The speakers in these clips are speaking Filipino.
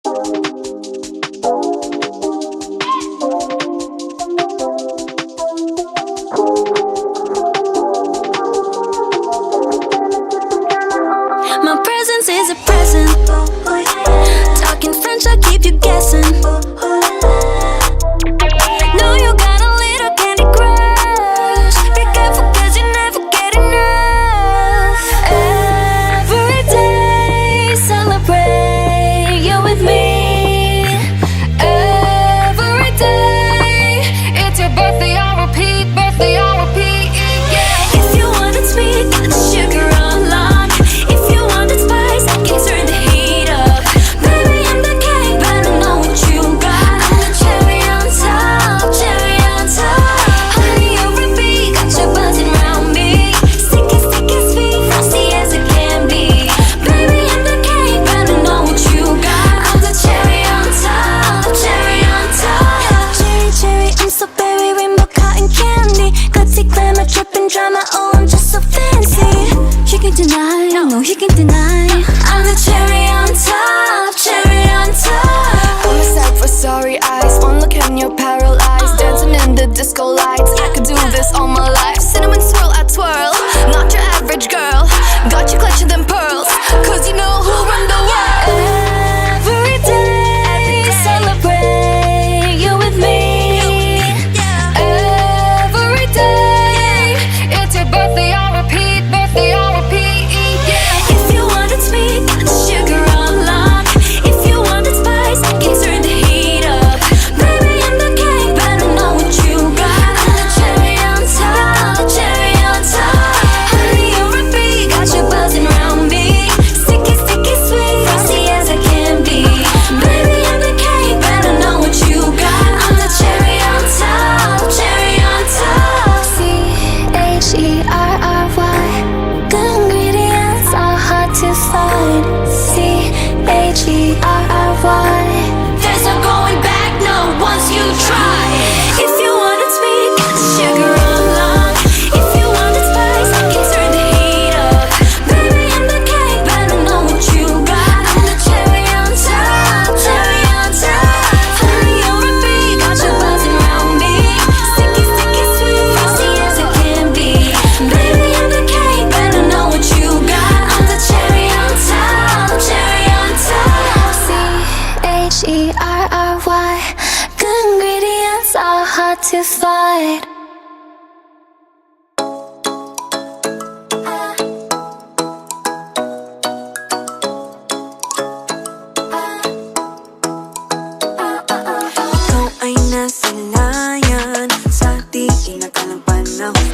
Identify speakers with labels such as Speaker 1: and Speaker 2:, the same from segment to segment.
Speaker 1: My presence is a present. Talking French, I keep you guessing. Know you got a little candy crush. Be careful 'cause you never get enough. Every day, celebrate you with me. Every day, it's your birthday, I'll repeat. Birthday, I'll repeat. Yeah. If you want it sweet, got the sugar on lock. If you want it spice, can you turn the heat up? Baby, I'm the king, but I know what you got. I'm the cherry on top, cherry on top. Honey, you're a bee, got you buzzing around me. Sticky, sticky, sweet, frosty as it can be. Baby, I'm the king, but I know what you got. I'm the cherry on top, cherry on top. Cherry, cherry, I'm so berry, rainbow cotton candy. Glitzy, glamour, dripping drama, oh, I'm just so fancy. You can deny, no, you can deny. I'm the cherry on top, cherry on top.
Speaker 2: I'm a sad for sorry eyes. One look and you're paralyzed. Dancing in the disco lights. I could do this all my life. Cinnamon swirl, I twirl. Not your average girl. Got you clutching them pearls. 'Cause you know who run the world.
Speaker 1: Every day, celebrate you with me. Every day, it's your birthday, I'll repeat. Birthday, I'll repeat. Yeah. If you want it sweet, got the sugar on lock. If you want it spice, can you turn the heat up? Baby, I'm the king, but I know what you got. I'm the cherry on top, cherry on top. Honey, you're a bee, got you buzzing around me. Sticky, sticky, sweet, frosty as it can be. Baby, I'm the king, but I know what you got. I'm the cherry on top, cherry on top. CHERRY, good ingredients are hard to find. CHERRY, there's no going back, no, once you try. If you want it sweet, got the sugar on lock. If you want it spice, I can turn the heat up. Baby, I'm the king, but I know what you got. I'm the cherry on top, cherry on top. Honey, you're a bee, got you buzzing around me. Sticky, sticky, sweet, frosty as it can be. Baby, I'm the king, but I know what you got. I'm the cherry on top, cherry on top. CHERRY, good ingredients are hard to find.
Speaker 3: Ikaw ay nasilayan sa di inakalang panahon.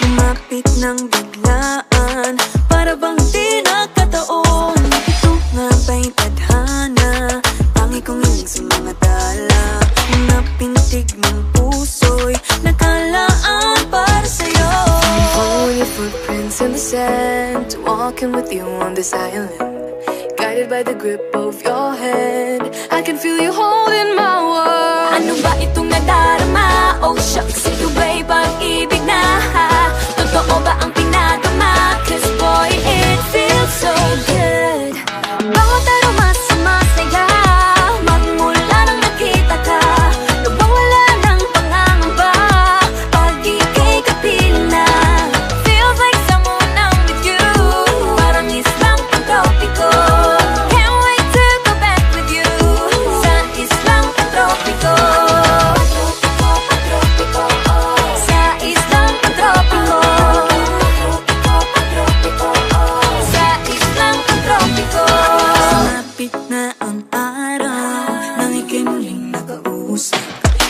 Speaker 3: Lumapit ng biglaan, para bang di nakataon. Ito nga ba'y tadhana, tangi kong hiling sa mga tala. Mga pintig ng puso'y nakalaan para sa'yo.
Speaker 2: Following your footprints in the sand, walking with you on this island. Guided by the grip of your hand, I can feel you holding my world.
Speaker 1: Ano ba itong nadarama? Oh shucks, ito ba'y pag-ibig na? Totoo ba ang pinagama? 'Cause boy, it feels so good. Bawat aroma sumasaya, magmula nang nakita ka. Nawawala ng pangangamba, pag ika'y kapiling na. Feels like someone I'm with you, parang islang pagtropiko. Can't wait to go back with you, sa islang pagtropiko. Sa islang pagtropiko. Sa islang pagtropiko.
Speaker 3: Sumapit na ang araw, nang ika'y muling nakausap.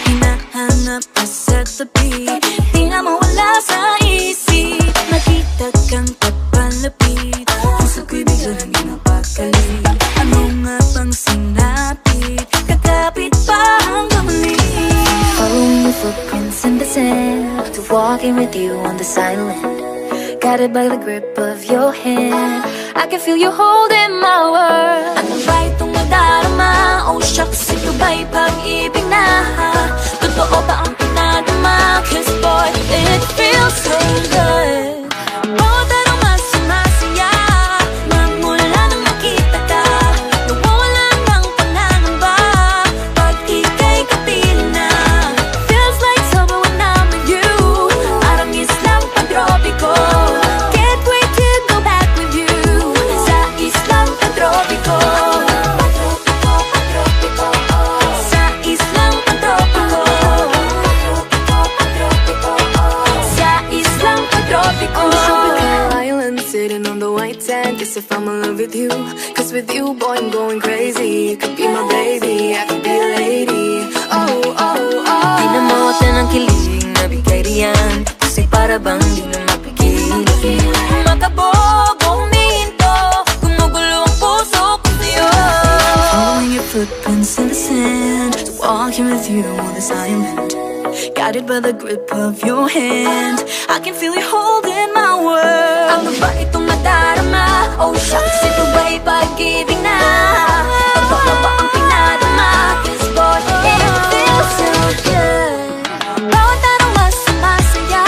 Speaker 3: Hinahanap ka sa tabi, di na mawala sa isip. Nakita kang papalapit, puso ko'y bigla nang ginapakali. Ano nga bang sinapit, kakapit pa hanggang muli.
Speaker 1: Following your footprints in the sand, to walking with you on this island. Guided by the grip of your hand, I can feel you holding my world. Ano ba itong nadarama? Oh shucks, ito ba'y pag-ibig na? Totoo ba ang pinagama? 'Cause boy, it feels so good. Bawat aroma sumasaya, magmula nang nakita ka. Nawawala ng pangangamba,
Speaker 2: with you, boy, I'm going crazy. You could be my baby, I could be a lady. Oh, oh, oh.
Speaker 3: Di na mawatan ang kilig na bigay riyan, kasi para bang di na mapigil. Makabog o humihinto, gumugulo ang puso ko sa'yo. Following your footprints in the sand, walking with you on this island, guided by the grip of your hand. I can feel you holding my world. Ano ba itong nadarama? Oh shucks, ito ba'y pag-ibig na? Totoo ba ang pinadama? 'Cause boy, it feels so good. Bawat araw mas masaya,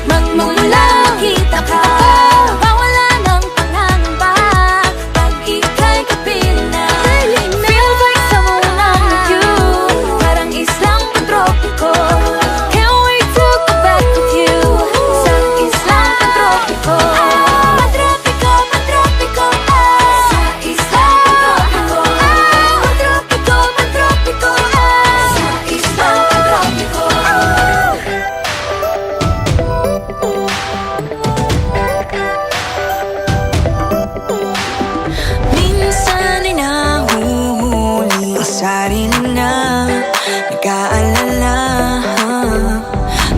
Speaker 3: magmumula kita ka. Mawala ng pangangamba, pag ika'y kapiling na. Feels like someone I'm with you, parang islang tropiko. Can't wait to go back with you, sa islang tropiko. Patropiko, patropiko, sa islang tropiko. Patropiko, patropiko, sa islang tropiko. Minsan ay nahuhuli ang sarili na nag-aalala.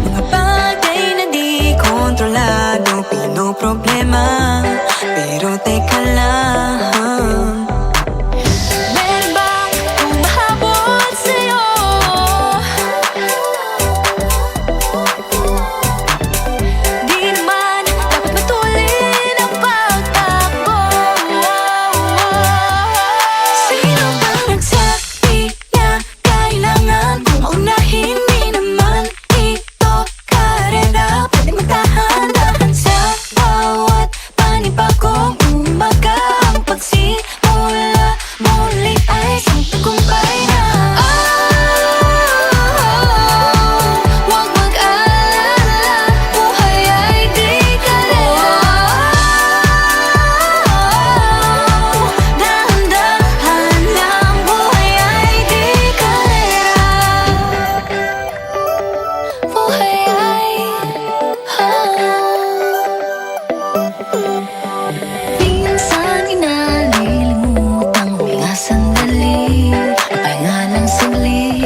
Speaker 3: Mga bagay na di kontrolado, pinoproblema. Pero teka lang, meron bang humahabol sa'yo? Di naman dapat matulin ang pagtakbo. Sino bang nagsabi na kailangan kong maunahin? Di naman ito karera, pwede magdahan-dahan sa bawat panibagong umaga. Ang pagsimula muli ay isang tagumpay na. Huwag mag-alala, buhay ay di kalera. Dahan-dahan lang, buhay ay di kalera. Buhay ay minsan inalilimutang huminga sandali, pahinga ng saglit.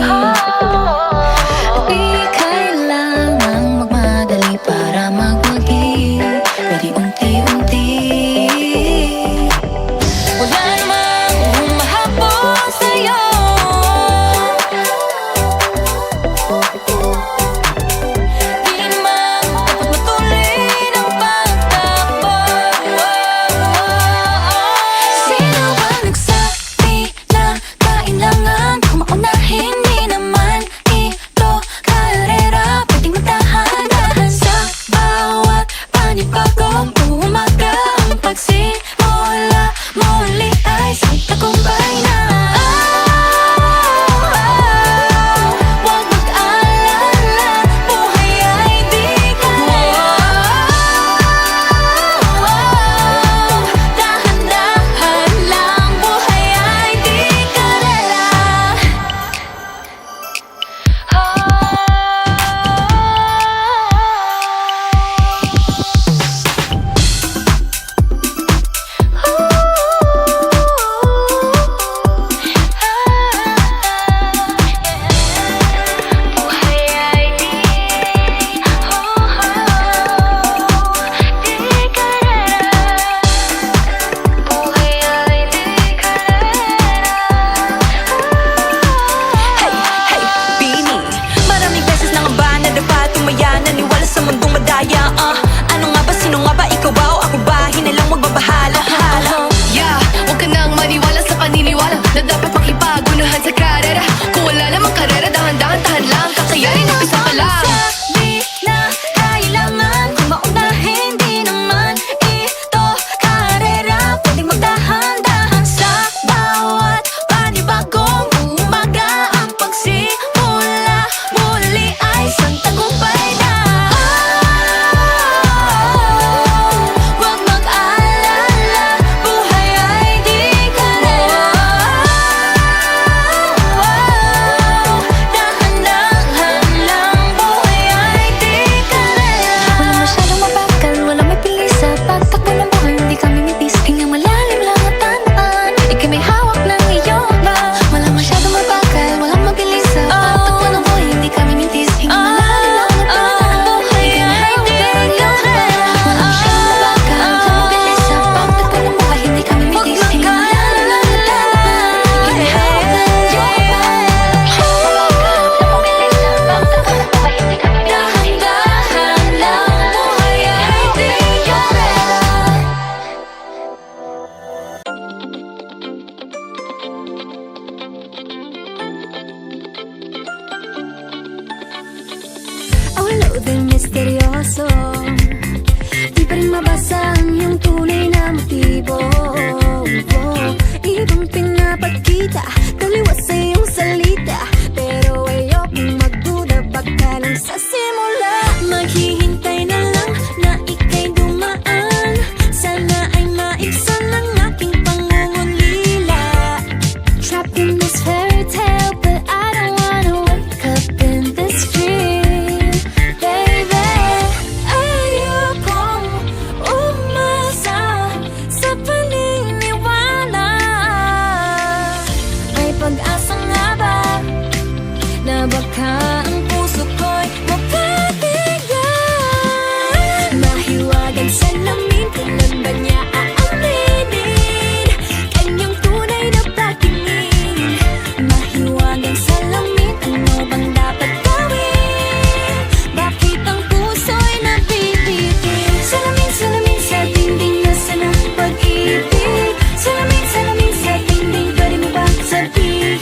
Speaker 3: Di kailangang magmadali para magwagi, pwede unti-unti. Wala namang humahabol sa'yo. Di naman dapat matulin ang pagtakbo. Sino ba nagsabi na kailangan kong maunahin? Di naman ito karera, pwedeng magdahan-dahan sa bawat panibagong umaga. Ang pagsimula muli ay isang tagumpay na. Huwag mag-alala, buhay ay di kalera. Dahan-dahan lang, buhay ay di kalera. Buhay ay di kalera. Buhay ay di kalera. Hey, hey, Bini, maraming beses nang ba nadapa, tumaya, naniwala sa mundong madaya. Ano nga ba, sino nga ba, ikaw ba o ako ba? Hinalang magbabahala.
Speaker 2: Yeah, huwag ka nang maniwala sa paniniwala na dapat makipagunahan sa karera. Kung wala namang karera, dahan-dahan, tahan lang, kakayanin, umpisa pa lang.
Speaker 3: Sabi na kailangan kong maunahin, di naman ito karera, pwedeng magdahan-dahan sa bawat panibagong umaga. Ang pagsimula muli ay isang tagumpay na. Huwag mag-alala, buhay ay di kalera. Dahan-dahan lang, buhay ding misteryoso. Di pa rin mabasa ang iyong tunay na motibo. Ibang pinapakita, taliwas sa iyong salita, pero ayokong magduda, baka lang sa simula. Maghihintay na lang na ika'y dumaan, sana ay maibsan ang aking pangungulila. Trapped in this fairy tale, but I don't wanna wake up in this dream, baby. Ayokong umasa sa paniniwala. May pag-asa nga ba na baka ang puso ko'y mapabigyan? Mahiwagang salamin, kailan ba niya aaminin kanyang tunay na patingin? Mahiwagang salamin, ano bang dapat gawin? Bakit ang puso'y nabibitin? Salamin, salamin sa dingding, nasa ng pag-ibig? Salamin, salamin sa dingding, pwede mo bang sabihin?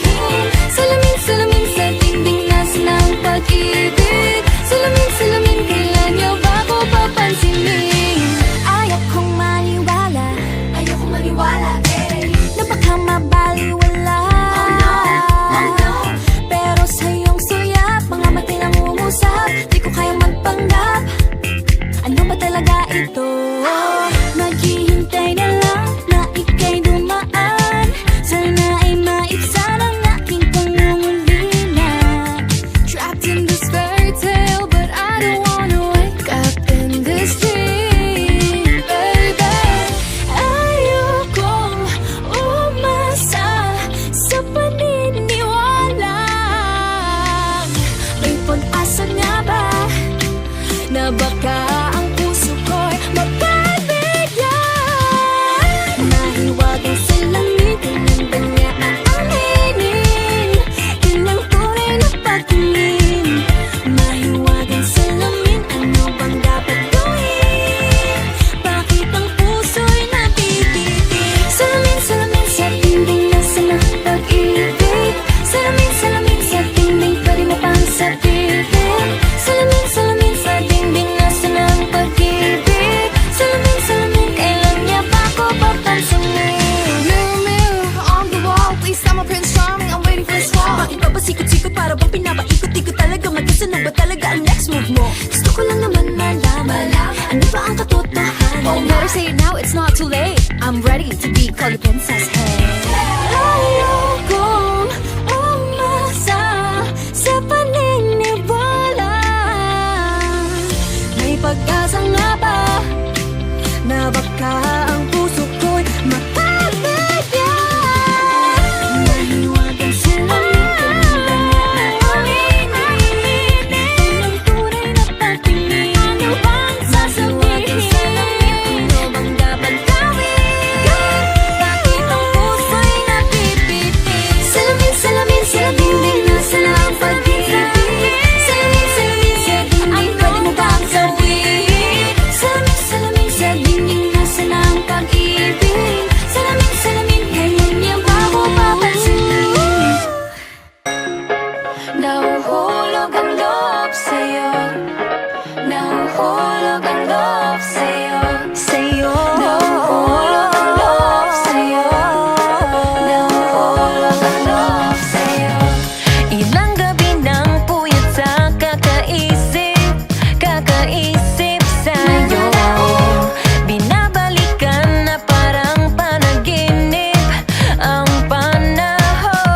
Speaker 3: Salamin, salamin sa dingding, nasa ng pag-ibig? Salamin, salamin, kailan niyo ba ko papansinin? Ayokong maniwala, na baka mabaliwala. Pero sa iyong suyap, mga matay lang umusap, di ko kaya magpanggap. Ano ba talaga ito? Maghihintay na lang na ika'y dumaan, sana ay maibsan ang aking pangungulila. Trapped in this fairy tale, but I don't wanna wake up in this dream, baby. Ayokong umasa sa paniniwala. May pag-asa nga ba na baka ang puso ko'y mapabigyan? Mahiwagang salamin, kailan ba niya aaminin kanyang tunay na patingin? Mahiwagang salamin, ano bang dapat gawin? Bakit ang puso'y nabibitin? Salamin, salamin sa dingding, nasa ng pag-ibig? Salamin, salamin sa dingding, pwede mo bang sabihin? Salamin, salamin sa dingding, nasa ng pag-ibig? Salamin, salamin, kailan niya ba ko papansinin? Mirror, mirror on the wall, please tell my Prince Charming, I'm waiting for this call. Bakit ba ba sikot-sikot, para bang pinapaikot-ikot talaga? Magkasano ba talaga ang next move mo? Gusto ko lang naman malaman, ano ba ang katotohanan? Oh, better say it now, it's not too late. I'm ready to be called a princess, hey. Ayokong umasa sa paniniwala. May pag-asa nga ba na baka ang puso ko'y mapabigyan? Mahiwagang salamin, kailan ba niya aaminin kanyang tunay na patingin? Ano bang sasabihin? Ano bang dapat gawin? Bakit ang puso'y nabibitin? Salamin, salamin sa dingding, nasa ng pag-ibig? Salamin, salamin sa dingding, pwede mo bang sabihin? Salamin, salamin sa dingding, nasa ng pag-ibig? Salamin, salamin, kailan niya ba ko papansinin? Nahuhulog ang loob sa'yo, nahuhulog ang loob sa'yo, sa'yo. Nahuhulog ang loob sa'yo, nahuhulog ang loob sa'yo. Ilang gabi nang puyat sa kakaisip sa'yo. Binabalikan na parang panaginip ang panahon.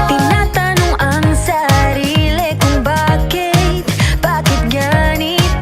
Speaker 3: Tinatanong ang sarili kung bakit ganito?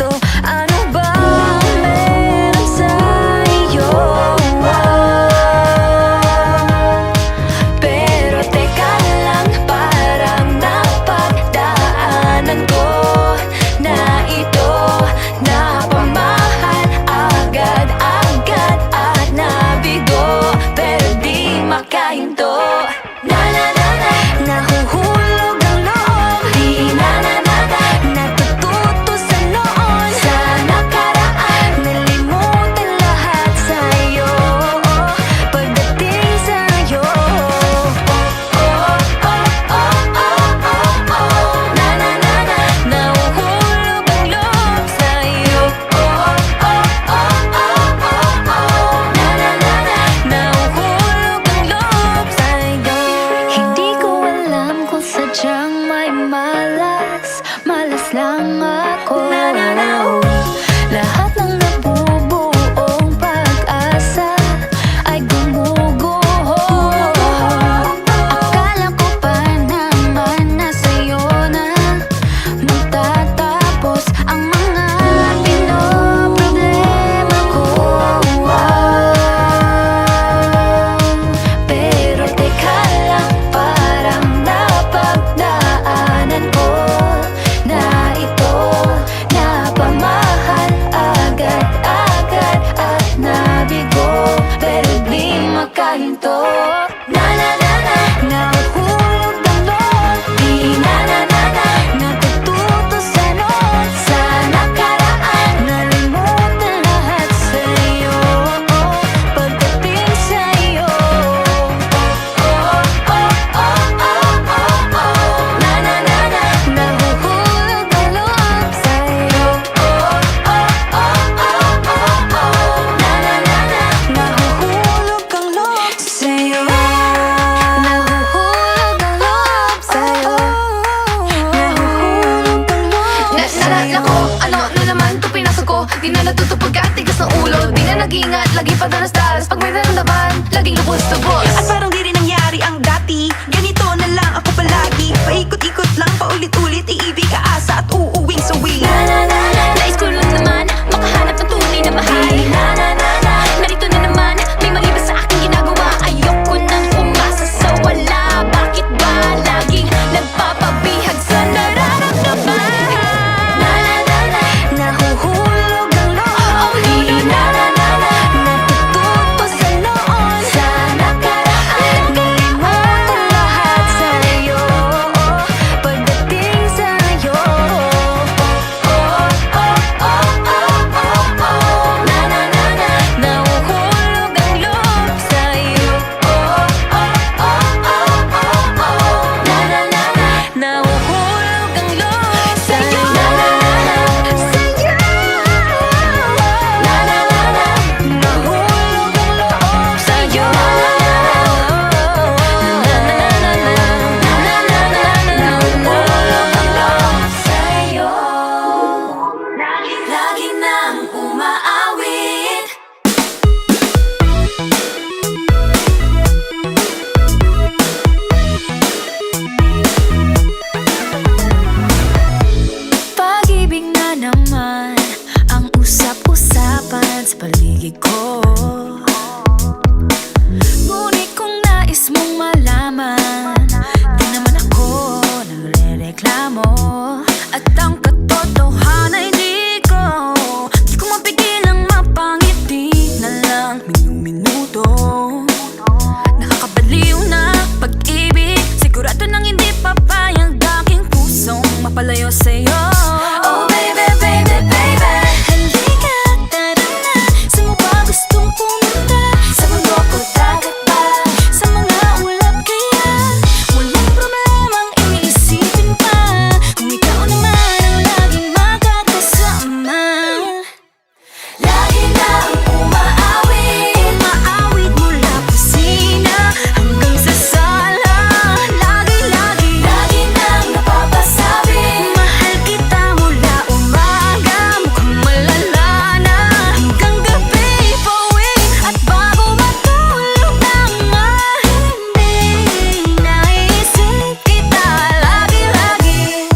Speaker 2: lagi ingat, lagi padalas-dalas. Pag may naramdaman, laging lubos-lubos.
Speaker 3: At parang di rin nangyari ang dati. Ganito na lang ako palagi. Paikot-ikot lang, paulit-ulit. Iibig, aasa at uuwing sawi.
Speaker 1: Nais ko lang naman makahanap ng tunay na mahal. Narito na naman, may mali ba sa aking ginagawa? Ayoko nang umasa sa wala. Bakit ba laging nagpapabihag sa nararamdaman? Nahuhulog ang loob. Di natututo sa noon. Sa nakaraan, nalimutan lahat sa'yo. Pagdating sa'yo, nahuhulog ang loob sa'yo. Nahuhulog ang loob sa'yo. Nahulog ang loob sa'yo. Nahulog ang loob sa'yo. Lagi nang umaawit. Pag-ibig na naman ang usap-usapan sa paligid ko. Ngunit kung nais mong malaman, di naman ako nagre-reklamo. At ang katotohanan di ko mapigilang mapangiti na lang minu-minuto. Nakakabaliw na pag-ibig, sigurado nang hindi papayag aking pusong mapalayo sa'yo. Oh baby, baby, baby, halika, tara na. Saan mo ba gustong pumunta? Sa mundo ko, dagat ba? Sa mga ulap kaya? Walang problemang iniisipin pa, kung ikaw naman ang laging makakasama. Lagi nang umaawit, umaawit mula kusina hanggang sa sala. Lagi nang napapasabi, mahal kita mula umaga, mukhang malala na hanggang gabi. Pauwi at bago matulog nang mahimbing, naisip kita lagi-lagi.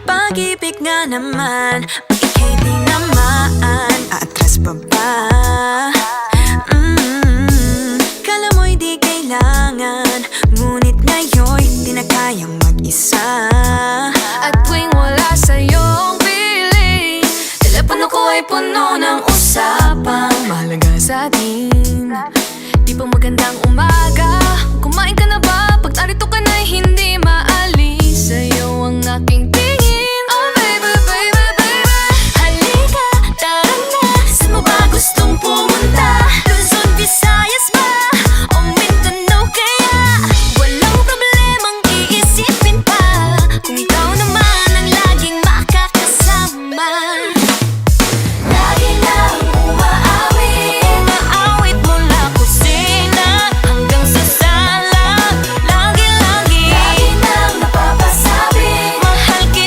Speaker 3: Pag-ibig nga naman, pag ika'y tinamaan, aatras pa ba? Kala mo'y di kailangan, ngunit ngayon'y di na kayang mag-isa.
Speaker 2: At tuwing wala sa'yong piling, telepono ko ay puno ng usapang mahalaga sa atin. Di ba magandang umaga? Kumain ka na ba? Pag narito ka na'y hindi maalis sa'yo ang aking tingin. Oh baby, baby, baby, halika, tara na. Saan mo ba gustong pumunta? Luzon, Visayas ba? O Mindanao kaya? Walang problemang iisipin pa, kung ikaw naman ang laging makakasama. Lagi nang umaawit, umaawit mula kusina hanggang sa sala. Lagi nang napapasabi, mahal kita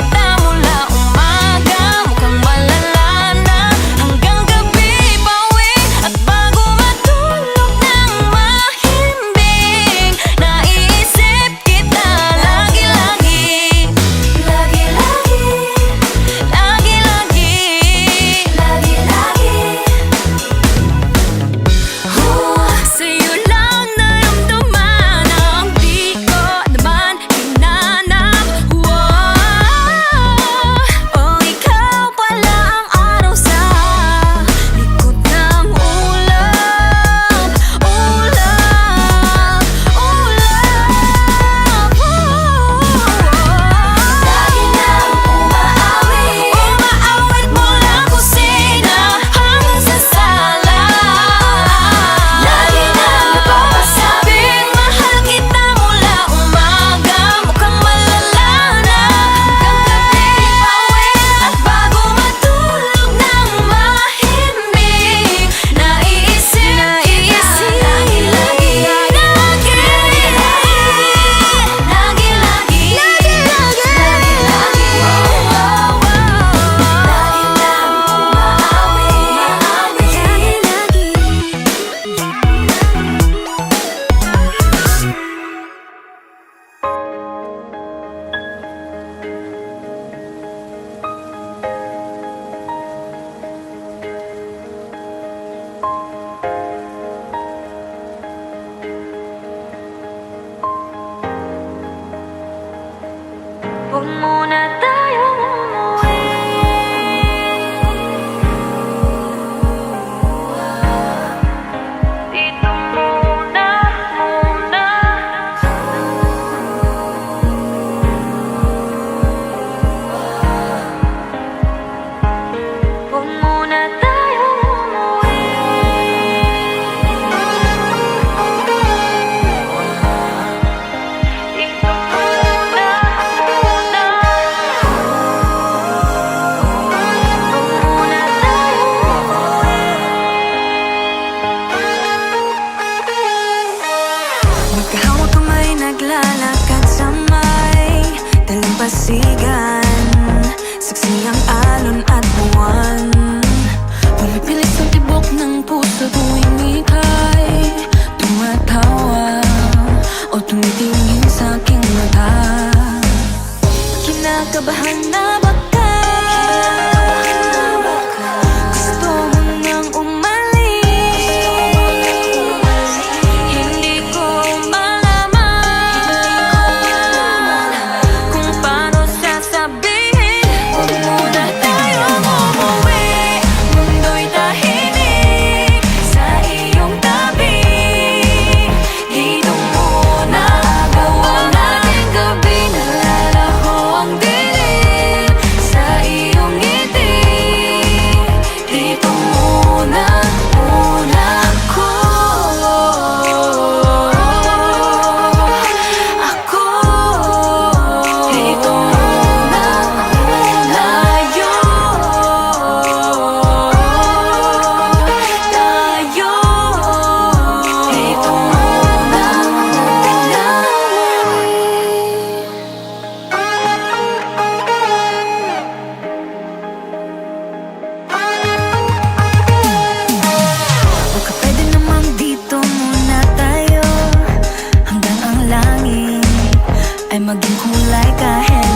Speaker 3: ay maging kulay kahit